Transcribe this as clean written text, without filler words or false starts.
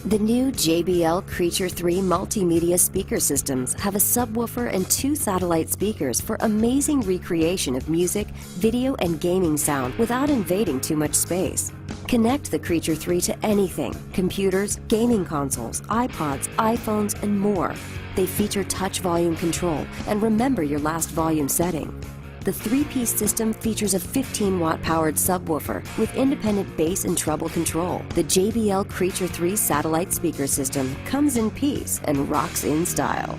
The new JBL Creature 3 multimedia speaker systems have a subwoofer and 2 satellite speakers for amazing recreation of music, video, and gaming sound without invading too much space. Connect the Creature 3 to anything: computers, gaming consoles, iPods, iPhones, and more. They feature touch volume control and remember your last volume setting. The 3-piece system features a 15-watt powered subwoofer with independent bass and treble control. The JBL Creature 3 satellite speaker system comes in peace and rocks in style.